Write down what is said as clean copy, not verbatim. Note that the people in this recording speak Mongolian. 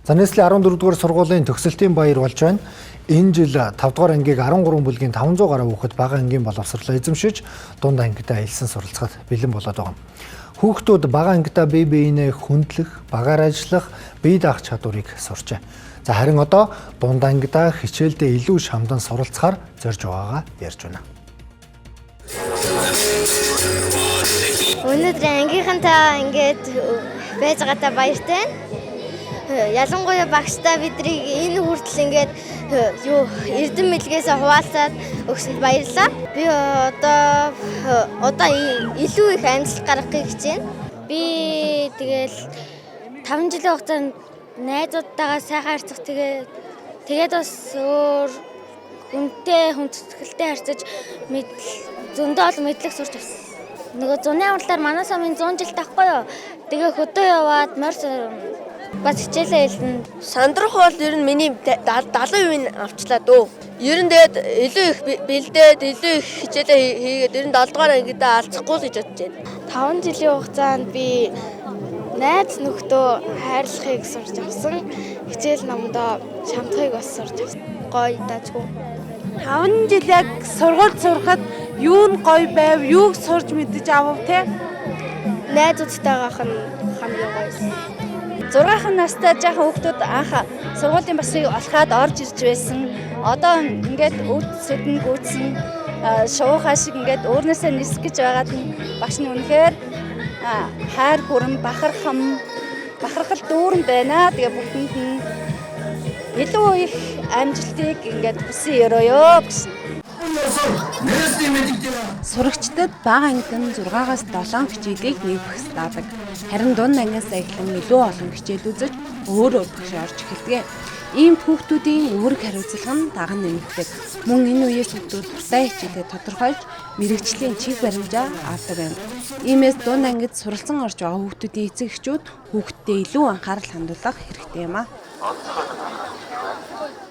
За нийслэлийн 14 дугаар сургуулийн төгсөлтийн баяр болж байна. Энэ жил 5 дугаар ангийг 13 бүлгийн 500 гаруй хүүхэд бага ангийн боловсролоо эзэмшиж дунд ангидаа элсэн суралцахад бэлэн болоод байгаа. Хүүхдүүд бага ангидаа бие биенээ хүндлэх, багаар ажиллах, бие даах чадварыг сурчээ. За харин одоо дунд ангидаа хичээлдээ илүү шамдан суралцахаар зорж байгаагаа ярьж байна. Өнөөдөр ангийнхантаа ингээд байж байгаатай баяртай. Ялангуяа багштай бидрийг энэ хүртэл ингээд эрдэм мэлгээс хуваалцаад өгсөнд баярлалаа. Би одоо илүү их амжилт гаргахыг хичээнэ. Би тэгэл 5 жилийн хугацаанд найзуудтайгаа сайхан харьцах тэгээд бас өөр хүндэтгэлтэй харьцаж зөндөө олон мэдлэг сурч авсан. Нөгөө зуны амралтаар манай самын 100 жил тахгүй юу. Тэгээ хөдөө яваад морь бас хичээлээ хэлнэ. Сандрах бол ер нь миний 70% авчлаа дөө. Ер нь тэгээд илүү их бэлдээд илүү их хичээлээ хийгээд ер нь 7 дугаар ангидаа алцахгүй л гэж бодож байна. 5 жилийн хугацаанд би найз нөхдөө хайрлахыг сурч авсан. Хичээл номдоо шамдахыг бас сурч авсан. Гоё даажгүй. 5 жил яг сургууль сурахад юу нь гоё байв, юуг сурч мэдэж авав те? Найзуудтайгаах нь хамгийн гоё. 6 настай жаахан хүүхдүүд анх сургуулийн басрыг олоход орж ирж байсан. Одоо ингээд үдсэдэн гүйцэн шуухаа шиг ингээд өөрнөөсөө нисэх гэж байгаад нь багш нь үнэхээр хайр хүрэн бахархал дүүрэн байна. Тэгээ бүгдэнд нь илүү их амжилтыг ингээд хүсэн өрөөё гэсэн. Сурагчдад бага ангид нь 6-аас 7 хичээлийг нэвхс даадаг. Харин дунд ангиас эхлэн илүү олон хичээл үзэж өөр багш орж эхэлдэг. Ийм хүүхдүүдийн үүрэг хариуцлага нь даган нэмэгдэг. Мөн энэ үеэс хүүхдүүд дуртай хичээлээ тодорхойлж мэрэгжлийн чиг баримжаа авдаг байна. Иймээс дунд ангид суралцсан орж байгаа хүүхдүүдийн эцэг эхчүүд хүүхдэд илүү анхаарал хандуулах хэрэгтэй юм а.